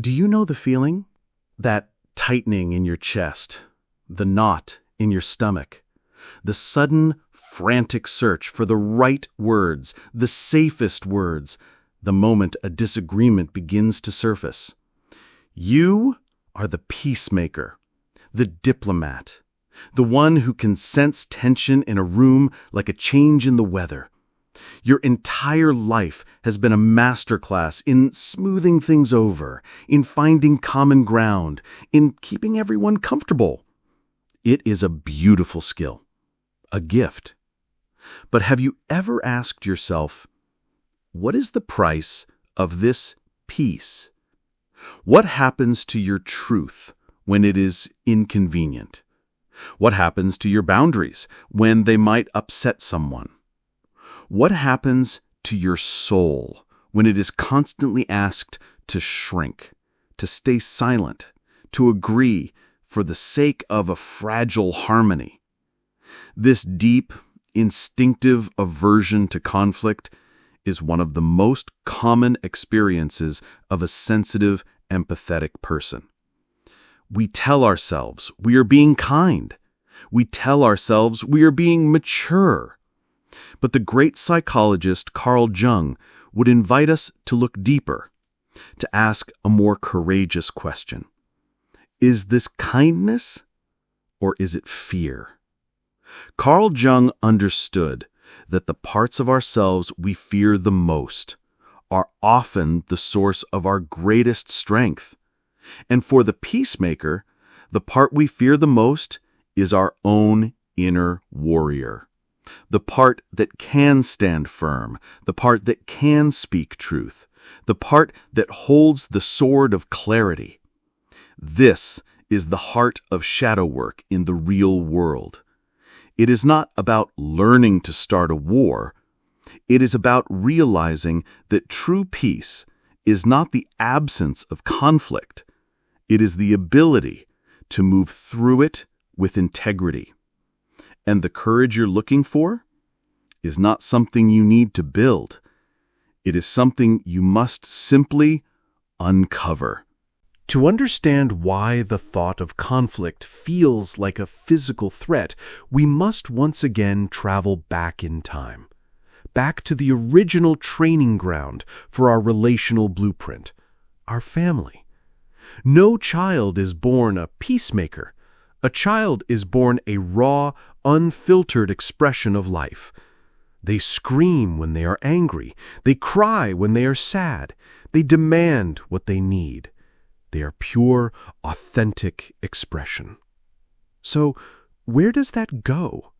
Do you know the feeling? That tightening in your chest, the knot in your stomach, the sudden, frantic search for the right words, the safest words, the moment a disagreement begins to surface. You are the peacemaker, the diplomat, the one who can sense tension in a room like a change in the weather. Your entire life has been a masterclass in smoothing things over, in finding common ground, in keeping everyone comfortable. It is a beautiful skill, a gift. But have you ever asked yourself, what is the price of this peace? What happens to your truth when it is inconvenient? What happens to your boundaries when they might upset someone? What happens to your soul when it is constantly asked to shrink, to stay silent, to agree for the sake of a fragile harmony? This deep, instinctive aversion to conflict is one of the most common experiences of a sensitive, empathetic person. We tell ourselves we are being kind. We tell ourselves we are being mature. But the great psychologist Carl Jung would invite us to look deeper, to ask a more courageous question. Is this kindness or is it fear? Carl Jung understood that the parts of ourselves we fear the most are often the source of our greatest strength. And for the peacemaker, the part we fear the most is our own inner warrior. The part that can stand firm, the part that can speak truth, the part that holds the sword of clarity. This is the heart of shadow work in the real world. It is not about learning to start a war. It is about realizing that true peace is not the absence of conflict. It is the ability to move through it with integrity. And the courage you're looking for is not something you need to build. It is something you must simply uncover. To understand why the thought of conflict feels like a physical threat, we must once again travel back in time, back to the original training ground for our relational blueprint, our family. No child is born a peacemaker. A child is born a raw, unfiltered expression of life. They scream when they are angry. They cry when they are sad. They demand what they need. They are pure, authentic expression. So, where does that go?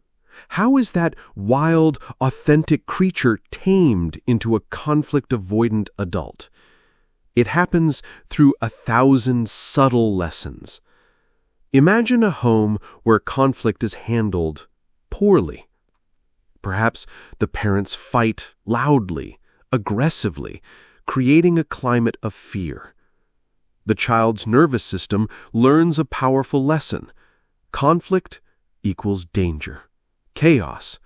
How is that wild, authentic creature tamed into a conflict-avoidant adult? It happens through 1,000 subtle lessons. Imagine a home where conflict is handled poorly. Perhaps the parents fight loudly, aggressively, creating a climate of fear. The child's nervous system learns a powerful lesson. Conflict equals danger, chaos,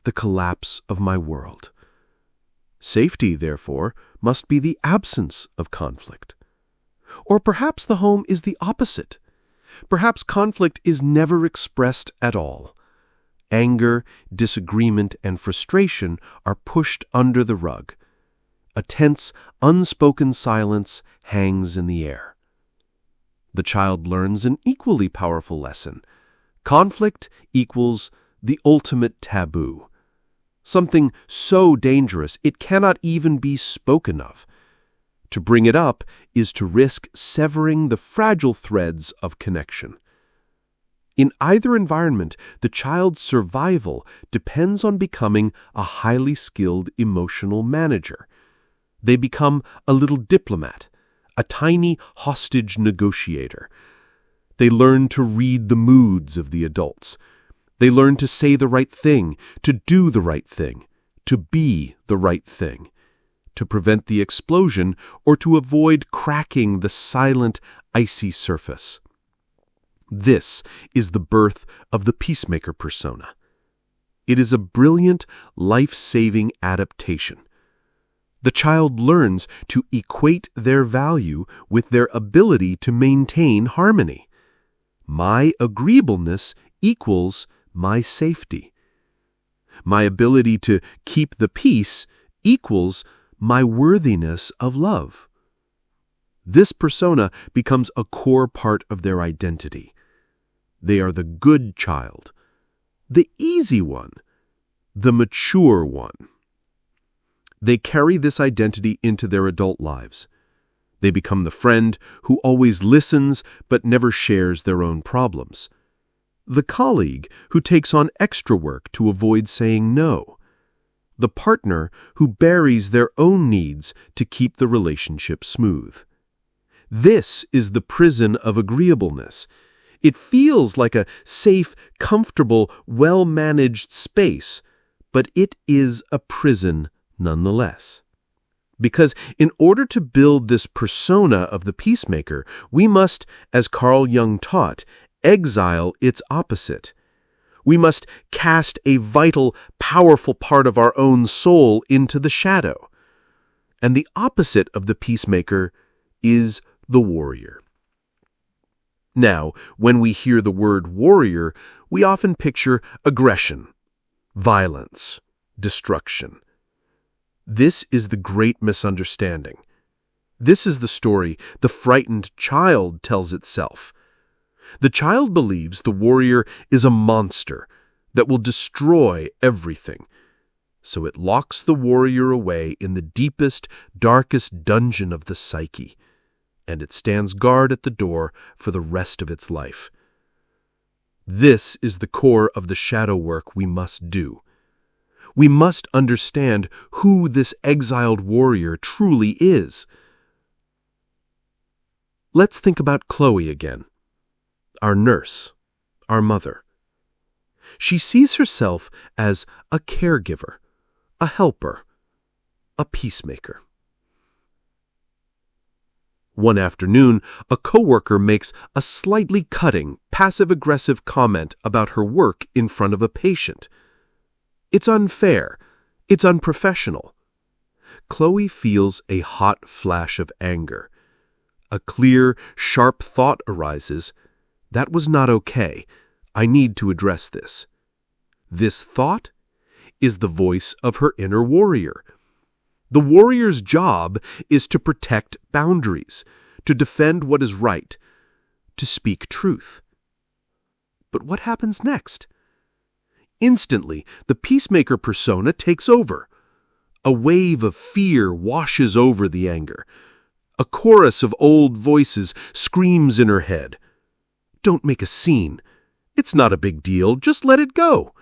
the collapse of my world. Safety, therefore, must be the absence of conflict. Or perhaps the home is the opposite. Perhaps conflict is never expressed at all. Anger, disagreement, and frustration are pushed under the rug. A tense, unspoken silence hangs in the air. The child learns an equally powerful lesson. Conflict equals the ultimate taboo. Something so dangerous it cannot even be spoken of. To bring it up is to risk severing the fragile threads of connection. In either environment, the child's survival depends on becoming a highly skilled emotional manager. They become a little diplomat, a tiny hostage negotiator. They learn to read the moods of the adults. They learn to say the right thing, to do the right thing, to be the right thing, to prevent the explosion or to avoid cracking the silent, icy surface. This is the birth of the peacemaker persona. It is a brilliant, life-saving adaptation. The child learns to equate their value with their ability to maintain harmony. My agreeableness equals my safety. My ability to keep the peace equals my worthiness of love. This persona becomes a core part of their identity. They are the good child, the easy one, the mature one. They carry this identity into their adult lives. They become the friend who always listens but never shares their own problems. The colleague who takes on extra work to avoid saying no. The partner who buries their own needs to keep the relationship smooth. This is the prison of agreeableness. It feels like a safe, comfortable, well-managed space, but it is a prison nonetheless. Because in order to build this persona of the peacemaker, we must, as Carl Jung taught, exile its opposite. We must cast a vital, powerful part of our own soul into the shadow. And the opposite of the peacemaker is the warrior. Now, when we hear the word warrior, we often picture aggression, violence, destruction. This is the great misunderstanding. This is the story the frightened child tells itself. The child believes the warrior is a monster that will destroy everything. So it locks the warrior away in the deepest, darkest dungeon of the psyche, and it stands guard at the door for the rest of its life. This is the core of the shadow work we must do. We must understand who this exiled warrior truly is. Let's think about Chloe again, our nurse, our mother. She sees herself as a caregiver, a helper, a peacemaker. One afternoon, a coworker makes a slightly cutting, passive-aggressive comment about her work in front of a patient. It's unfair. It's unprofessional. Chloe feels a hot flash of anger. A clear, sharp thought arises. That was not okay. I need to address this. This thought is the voice of her inner warrior. The warrior's job is to protect boundaries, to defend what is right, to speak truth. But what happens next? Instantly, the peacemaker persona takes over. A wave of fear washes over the anger. A chorus of old voices screams in her head. Don't make a scene. It's not a big deal. Just let it go.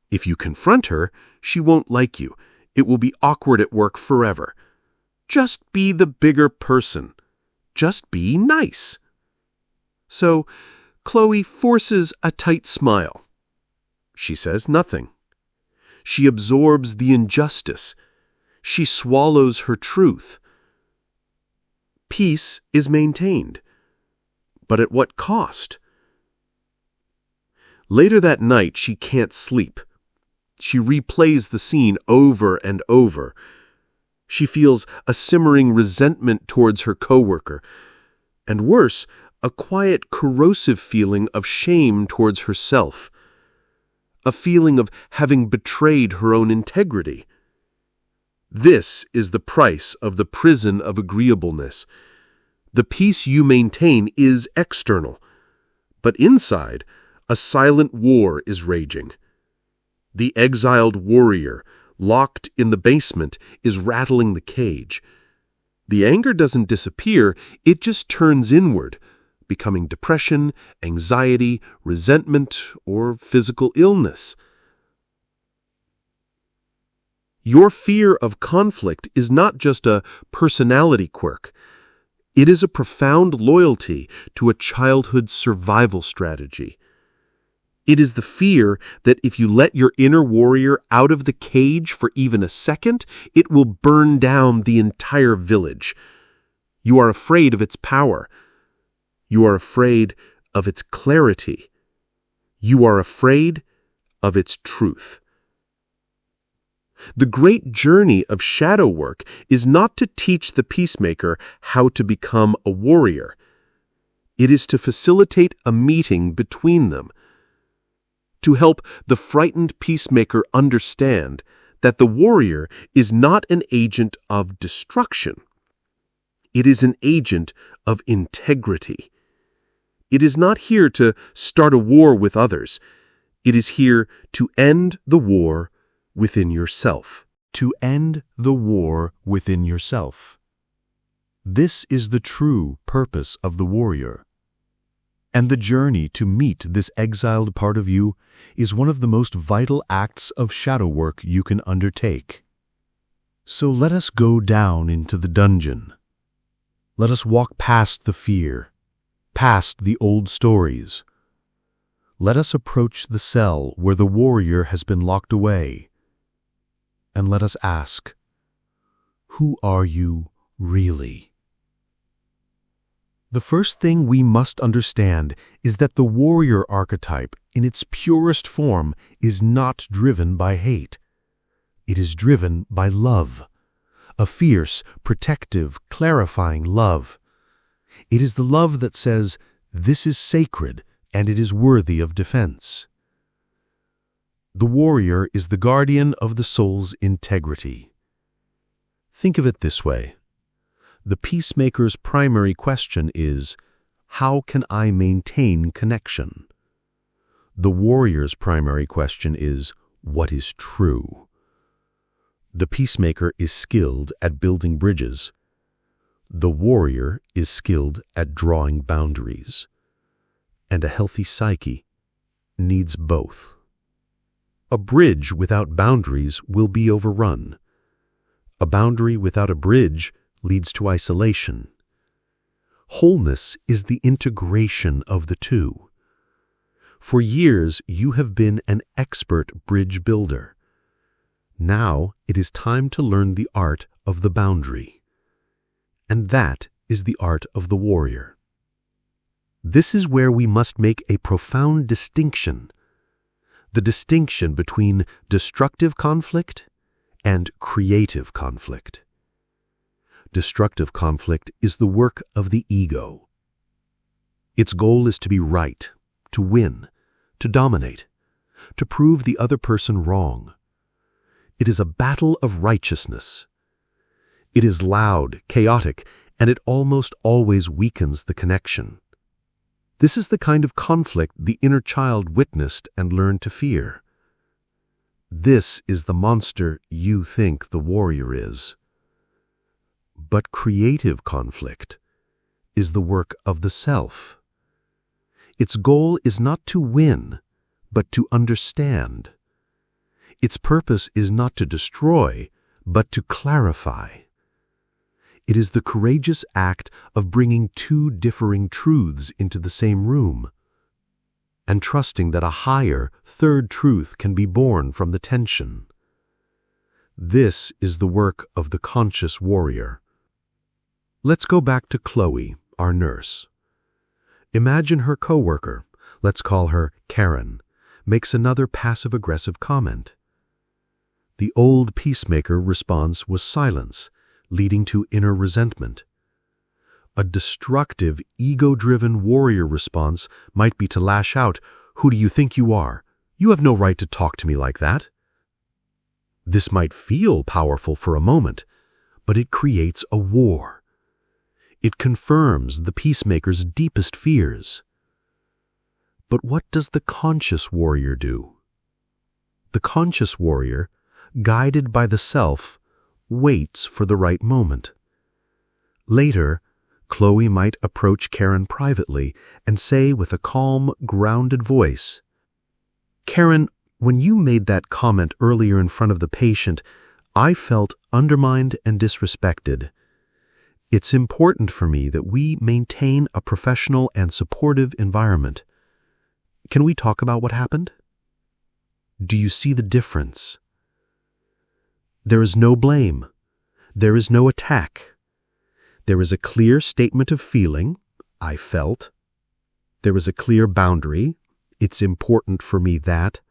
If you confront her, she won't like you. It will be awkward at work forever. Just be the bigger person. Just be nice. So, Chloe forces a tight smile. She says nothing. She absorbs the injustice. She swallows her truth. Peace is maintained. But at what cost? Later that night, she can't sleep. She replays the scene over and over. She feels a simmering resentment towards her coworker, and worse, a quiet, corrosive feeling of shame towards herself. A feeling of having betrayed her own integrity. This is the price of the prison of agreeableness. The peace you maintain is external, but inside, a silent war is raging. The exiled warrior, locked in the basement, is rattling the cage. The anger doesn't disappear, it just turns inward, becoming depression, anxiety, resentment, or physical illness. Your fear of conflict is not just a personality quirk. It is a profound loyalty to a childhood survival strategy. It is the fear that if you let your inner warrior out of the cage for even a second, it will burn down the entire village. You are afraid of its power. You are afraid of its clarity. You are afraid of its truth. The great journey of shadow work is not to teach the peacemaker how to become a warrior. It is to facilitate a meeting between them, to help the frightened peacemaker understand that the warrior is not an agent of destruction. It is an agent of integrity. It is not here to start a war with others. It is here to end the war within yourself. To end the war within yourself. This is the true purpose of the warrior. And the journey to meet this exiled part of you is one of the most vital acts of shadow work you can undertake. So let us go down into the dungeon. Let us walk past the fear, past the old stories. Let us approach the cell where the warrior has been locked away. And let us ask, who are you really? The first thing we must understand is that the warrior archetype, in its purest form, is not driven by hate. It is driven by love. A fierce, protective, clarifying love. It is the love that says, this is sacred and it is worthy of defense. The warrior is the guardian of the soul's integrity. Think of it this way. The peacemaker's primary question is, how can I maintain connection? The warrior's primary question is, what is true? The peacemaker is skilled at building bridges. The warrior is skilled at drawing boundaries. And a healthy psyche needs both. A bridge without boundaries will be overrun. A boundary without a bridge leads to isolation. Wholeness is the integration of the two. For years, you have been an expert bridge builder. Now it is time to learn the art of the boundary. And that is the art of the warrior. This is where we must make a profound distinction. The distinction between destructive conflict and creative conflict. Destructive conflict is the work of the ego. Its goal is to be right, to win, to dominate, to prove the other person wrong. It is a battle of righteousness. It is loud, chaotic, and it almost always weakens the connection. This is the kind of conflict the inner child witnessed and learned to fear. This is the monster you think the warrior is. But creative conflict is the work of the self. Its goal is not to win, but to understand. Its purpose is not to destroy, but to clarify. It is the courageous act of bringing two differing truths into the same room, and trusting that a higher, third truth can be born from the tension. This is the work of the conscious warrior. Let's go back to Chloe, our nurse. Imagine her coworker, let's call her Karen, makes another passive-aggressive comment. The old peacemaker response was silence, leading to inner resentment. A destructive, ego-driven warrior response might be to lash out, "Who do you think you are? You have no right to talk to me like that." This might feel powerful for a moment, but it creates a war. It confirms the peacemaker's deepest fears. But what does the conscious warrior do? The conscious warrior, guided by the self, waits for the right moment. Later, Chloe might approach Karen privately and say with a calm, grounded voice, "Karen, when you made that comment earlier in front of the patient, I felt undermined and disrespected. It's important for me that we maintain a professional and supportive environment. Can we talk about what happened? Do you see the difference? There is no blame. There is no attack. There is a clear statement of feeling, I felt. There is a clear boundary, it's important for me that.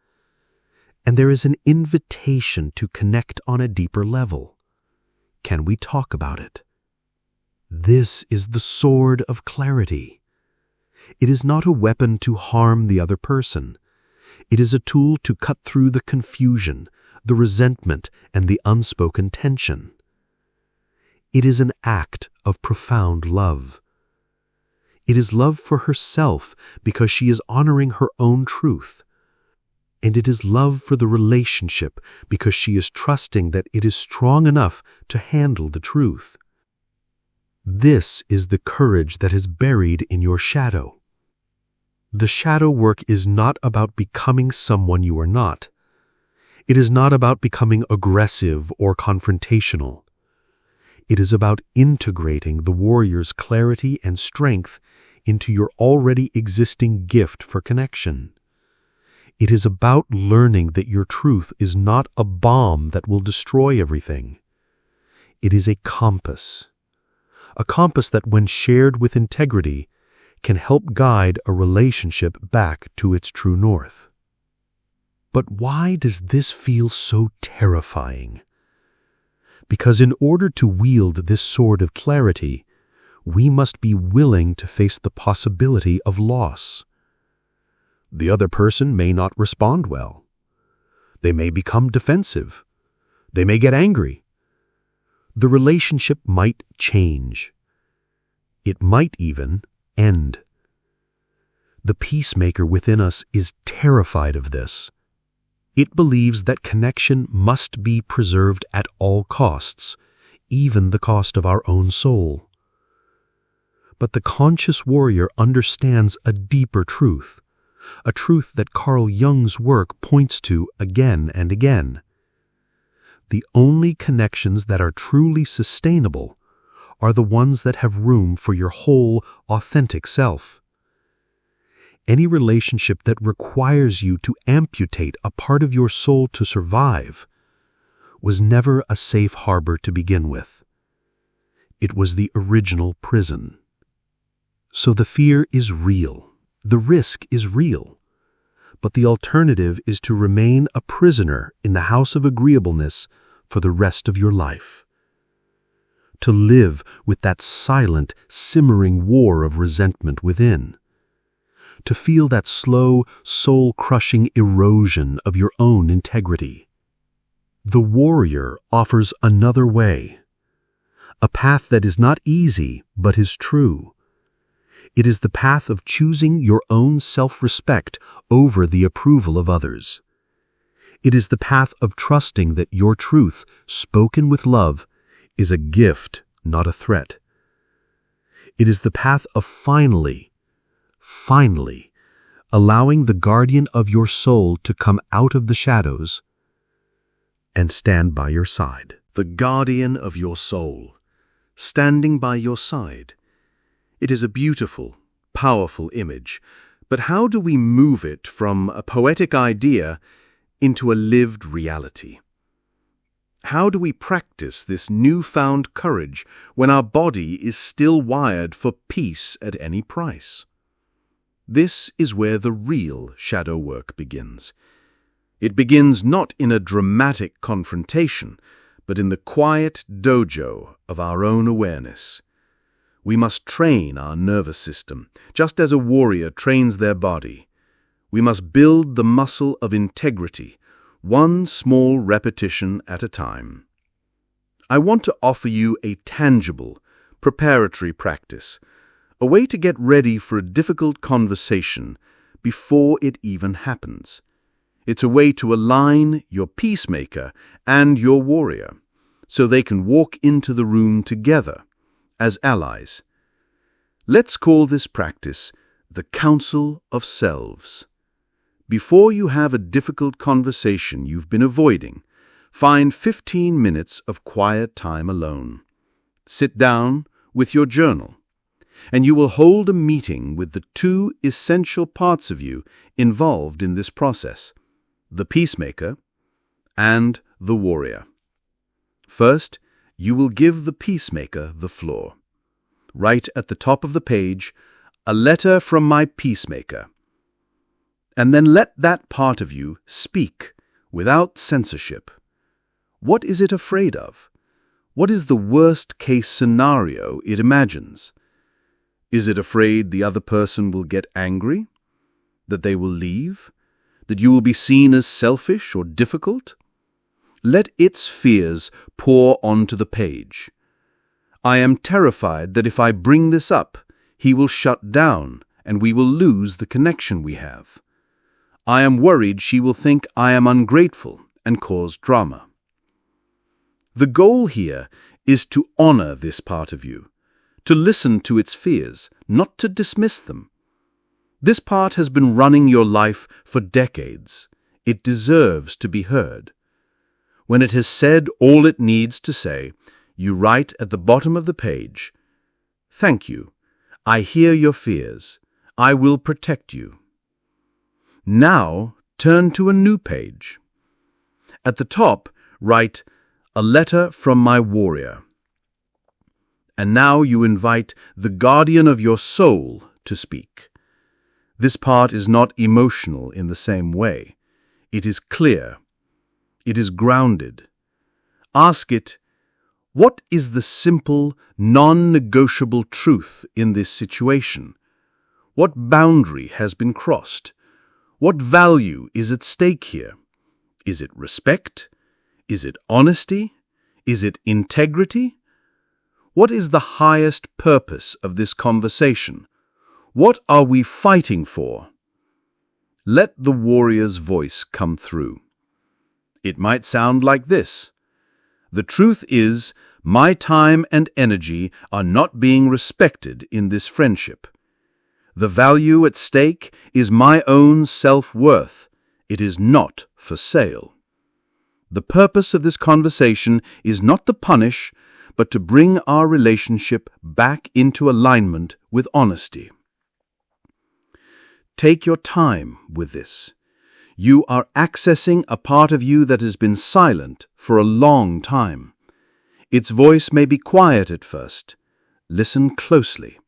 and there is an invitation to connect on a deeper level. Can we talk about it? This is the sword of clarity. It is not a weapon to harm the other person. It is a tool to cut through the confusion, the resentment, and the unspoken tension. It is an act of profound love. It is love for herself because she is honoring her own truth. And it is love for the relationship because she is trusting that it is strong enough to handle the truth. This is the courage that is buried in your shadow. The shadow work is not about becoming someone you are not. It is not about becoming aggressive or confrontational. It is about integrating the warrior's clarity and strength into your already existing gift for connection. It is about learning that your truth is not a bomb that will destroy everything. It is a compass that when shared with integrity can help guide a relationship back to its true north. But why does this feel so terrifying? Because in order to wield this sword of clarity, we must be willing to face the possibility of loss. The other person may not respond well. They may become defensive. They may get angry. The relationship might change. It might even end. The peacemaker within us is terrified of this. It believes that connection must be preserved at all costs, even the cost of our own soul. But the conscious warrior understands a deeper truth, a truth that Carl Jung's work points to again and again. The only connections that are truly sustainable are the ones that have room for your whole, authentic self. Any relationship that requires you to amputate a part of your soul to survive was never a safe harbor to begin with. It was the original prison. So the fear is real. The risk is real. But the alternative is to remain a prisoner in the house of agreeableness for the rest of your life. To live with that silent, simmering war of resentment within. To feel that slow, soul-crushing erosion of your own integrity. The warrior offers another way. A path that is not easy, but is true. It is the path of choosing your own self-respect over the approval of others. It is the path of trusting that your truth, spoken with love, is a gift, not a threat. It is the path of finally, allowing the guardian of your soul to come out of the shadows and stand by your side. The guardian of your soul, standing by your side. It is a beautiful, powerful image, but how do we move it from a poetic idea into a lived reality? How do we practice this newfound courage when our body is still wired for peace at any price? This is where the real shadow work begins. It begins not in a dramatic confrontation, but in the quiet dojo of our own awareness. We must train our nervous system, just as a warrior trains their body. We must build the muscle of integrity, one small repetition at a time. I want to offer you a tangible, preparatory practice, a way to get ready for a difficult conversation before it even happens. It's a way to align your peacemaker and your warrior, so they can walk into the room together as allies. Let's call this practice the Council of Selves. Before you have a difficult conversation you've been avoiding, find 15 minutes of quiet time alone. Sit down with your journal, and you will hold a meeting with the two essential parts of you involved in this process, the peacemaker and the warrior. First, you will give the peacemaker the floor. Write at the top of the page, "A letter from my peacemaker." And then let that part of you speak without censorship. What is it afraid of? What is the worst-case scenario it imagines? Is it afraid the other person will get angry? That they will leave? That you will be seen as selfish or difficult? Let its fears pour onto the page. I am terrified that if I bring this up, he will shut down and we will lose the connection we have. I am worried she will think I am ungrateful and cause drama. The goal here is to honor this part of you, to listen to its fears, not to dismiss them. This part has been running your life for decades. It deserves to be heard. When it has said all it needs to say, you write at the bottom of the page, "Thank you. I hear your fears. I will protect you." Now turn to a new page. At the top, write, "A letter from my warrior." And now you invite the guardian of your soul to speak. This part is not emotional in the same way. It is clear. It is grounded. Ask it, what is the simple, non-negotiable truth in this situation? What boundary has been crossed? What value is at stake here? Is it respect? Is it honesty? Is it integrity? What is the highest purpose of this conversation? What are we fighting for? Let the warrior's voice come through. It might sound like this. The truth is, my time and energy are not being respected in this friendship. The value at stake is my own self-worth. It is not for sale. The purpose of this conversation is not to punish, but to bring our relationship back into alignment with honesty. Take your time with this. You are accessing a part of you that has been silent for a long time. Its voice may be quiet at first. Listen closely.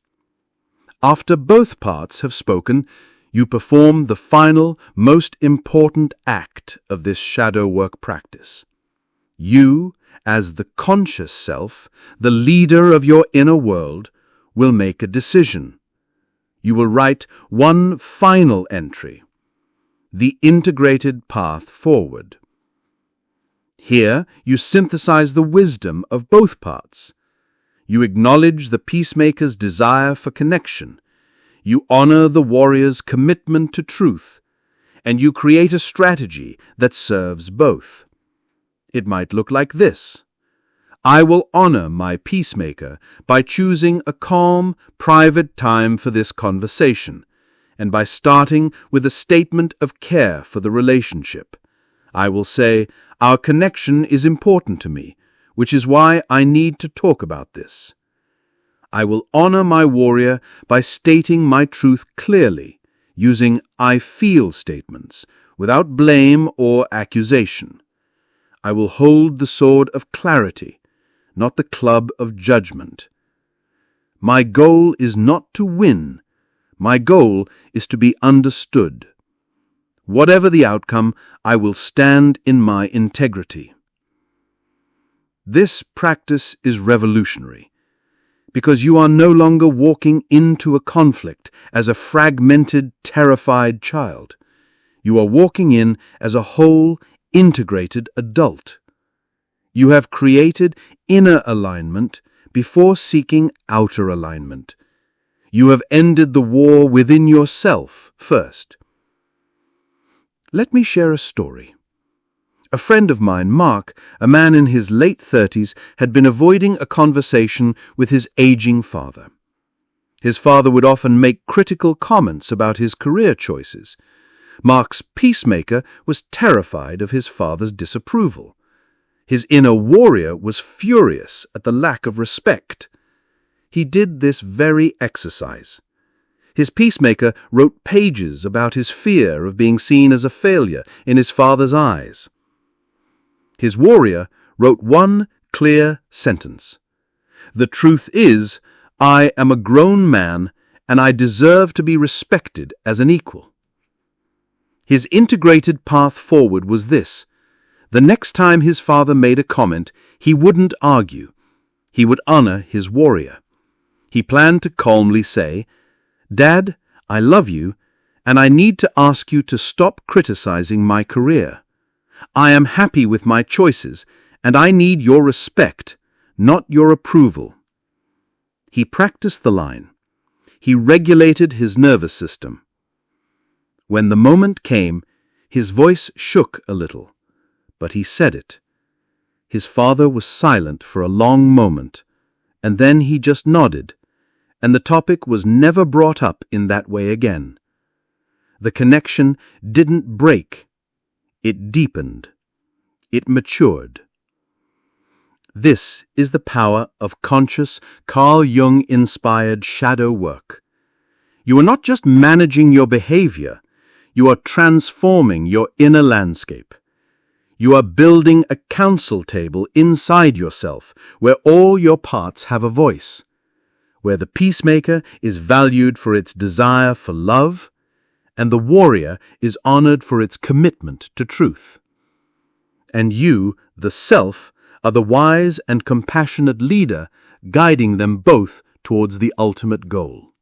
After both parts have spoken, you perform the final, most important act of this shadow work practice. You, as the conscious self, the leader of your inner world, will make a decision. You will write one final entry, the integrated path forward. Here, you synthesize the wisdom of both parts. You acknowledge the peacemaker's desire for connection. You honor the warrior's commitment to truth. And you create a strategy that serves both. It might look like this. I will honor my peacemaker by choosing a calm, private time for this conversation, and by starting with a statement of care for the relationship. I will say, our connection is important to me, which is why I need to talk about this. I will honor my warrior by stating my truth clearly, using I feel statements, without blame or accusation. I will hold the sword of clarity, not the club of judgment. My goal is not to win. My goal is to be understood. Whatever the outcome, I will stand in my integrity. This practice is revolutionary, because you are no longer walking into a conflict as a fragmented, terrified child. You are walking in as a whole, integrated adult. You have created inner alignment before seeking outer alignment. You have ended the war within yourself first. Let me share a story. A friend of mine, Mark, a man in his late 30s, had been avoiding a conversation with his aging father. His father would often make critical comments about his career choices. Mark's peacemaker was terrified of his father's disapproval. His inner warrior was furious at the lack of respect. He did this very exercise. His peacemaker wrote pages about his fear of being seen as a failure in his father's eyes. His warrior wrote one clear sentence. The truth is, I am a grown man and I deserve to be respected as an equal. His integrated path forward was this. The next time his father made a comment, he wouldn't argue. He would honor his warrior. He planned to calmly say, "Dad, I love you, and I need to ask you to stop criticizing my career. I am happy with my choices, and I need your respect, not your approval." He practiced the line. He regulated his nervous system. When the moment came, his voice shook a little, but he said it. His father was silent for a long moment, and then he just nodded, and the topic was never brought up in that way again. The connection didn't break. It deepened. It matured. This is the power of conscious, Carl Jung-inspired shadow work. You are not just managing your behavior, you are transforming your inner landscape. You are building a council table inside yourself where all your parts have a voice, where the peacemaker is valued for its desire for love, and the warrior is honored for its commitment to truth. And you, the self, are the wise and compassionate leader guiding them both towards the ultimate goal.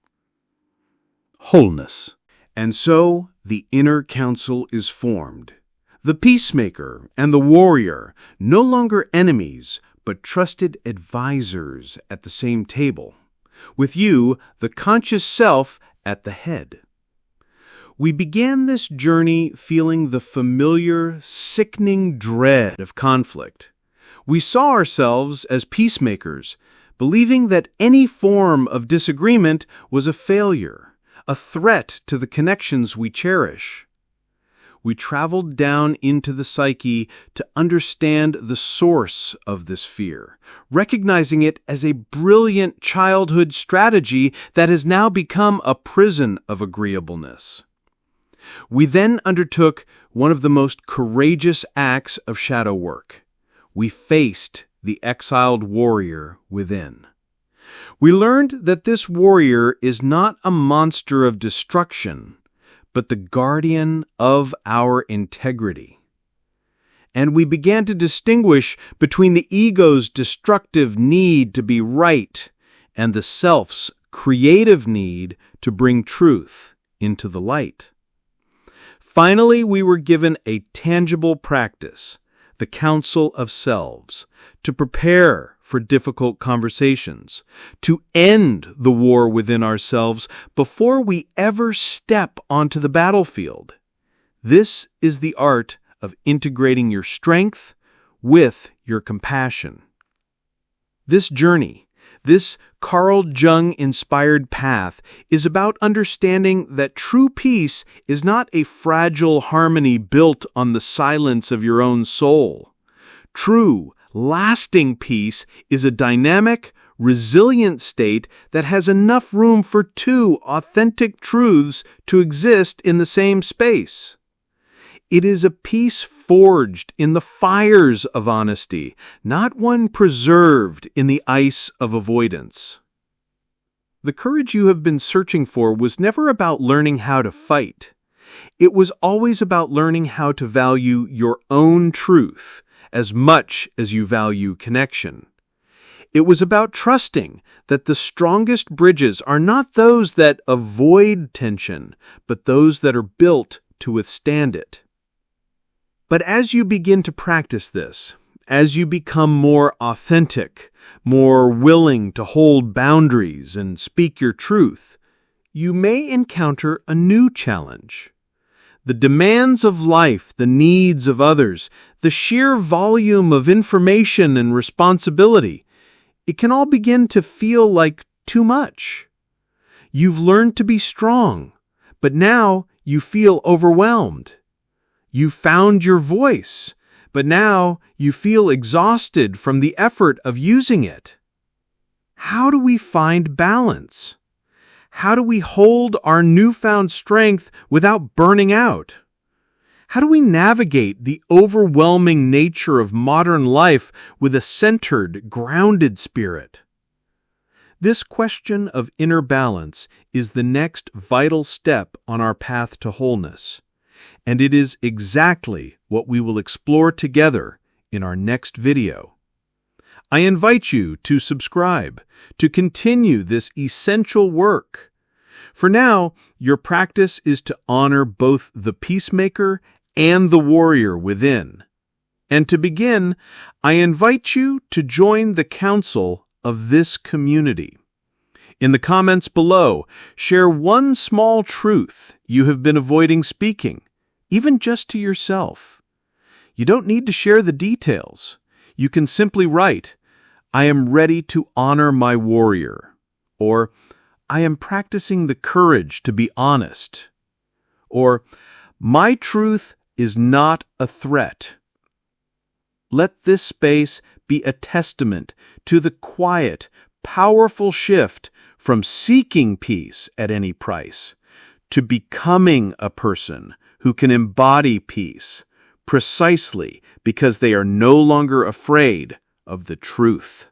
Wholeness. And so the inner council is formed. The peacemaker and the warrior, no longer enemies, but trusted advisors at the same table, with you, the conscious self, at the head. We began this journey feeling the familiar, sickening dread of conflict. We saw ourselves as peacemakers, believing that any form of disagreement was a failure, a threat to the connections we cherish. We traveled down into the psyche to understand the source of this fear, recognizing it as a brilliant childhood strategy that has now become a prison of agreeableness. We then undertook one of the most courageous acts of shadow work. We faced the exiled warrior within. We learned that this warrior is not a monster of destruction, but the guardian of our integrity. And we began to distinguish between the ego's destructive need to be right and the self's creative need to bring truth into the light. Finally, we were given a tangible practice, the council of selves, to prepare for difficult conversations, to end the war within ourselves before we ever step onto the battlefield. This is the art of integrating your strength with your compassion. This journey, this Carl Jung-inspired path, is about understanding that true peace is not a fragile harmony built on the silence of your own soul. True, lasting peace is a dynamic, resilient state that has enough room for two authentic truths to exist in the same space. It is a peace forged in the fires of honesty, not one preserved in the ice of avoidance. The courage you have been searching for was never about learning how to fight. It was always about learning how to value your own truth as much as you value connection. It was about trusting that the strongest bridges are not those that avoid tension, but those that are built to withstand it. But as you begin to practice this, as you become more authentic, more willing to hold boundaries and speak your truth, you may encounter a new challenge. The demands of life, the needs of others, the sheer volume of information and responsibility, it can all begin to feel like too much. You've learned to be strong, but now you feel overwhelmed. You found your voice, but now you feel exhausted from the effort of using it. How do we find balance? How do we hold our newfound strength without burning out? How do we navigate the overwhelming nature of modern life with a centered, grounded spirit? This question of inner balance is the next vital step on our path to wholeness. And it is exactly what we will explore together in our next video. I invite you to subscribe, to continue this essential work. For now, your practice is to honor both the peacemaker and the warrior within. And to begin, I invite you to join the council of this community. In the comments below, share one small truth you have been avoiding speaking, even just to yourself. You don't need to share the details. You can simply write, "I am ready to honor my warrior," or "I am practicing the courage to be honest," or "My truth is not a threat." Let this space be a testament to the quiet, powerful shift from seeking peace at any price to becoming a person who can embody peace precisely because they are no longer afraid of the truth.